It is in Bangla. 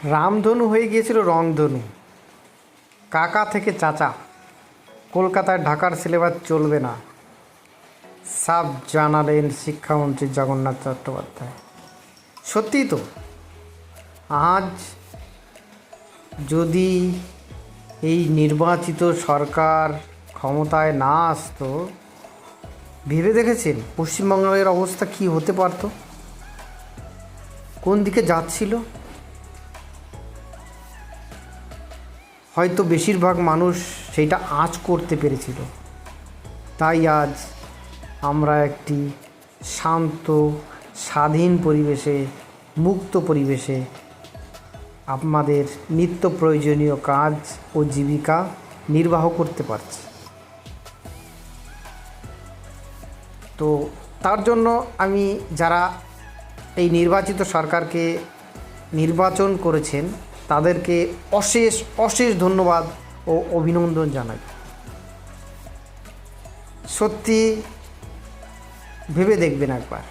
রামধনু হয়ে গিয়েছিল রংধনু। কাকা থেকে চাচা, কলকাতায় ঢাকার সিলেবাস চলবে না, সাফ জানালেন শিক্ষামন্ত্রী জগন্নাথ চট্টোপাধ্যায়। সত্যিই তো, আজ যদি এই নির্বাচিত সরকার ক্ষমতায় না আসতো, ভেবে দেখেছেন পশ্চিমবঙ্গের অবস্থা কী হতে পারত, কোন দিকে যাচ্ছিল? হয়তো বেশিরভাগ মানুষ সেইটা আঁচ করতে পেরেছিল। তাই আজ আমরা একটি শান্ত, স্বাধীন পরিবেশে, মুক্ত পরিবেশে আমাদের নিত্য প্রয়োজনীয় কাজ ও জীবিকা নির্বাহ করতে পারছি। তো তার জন্য আমি যারা এই নির্বাচিত সরকারকে নির্বাচন করেছেন তাদেরকে অশেষ অশেষ ধন্যবাদ ও অভিনন্দন জানাই। সত্যি ভেবে দেখবেন একবার।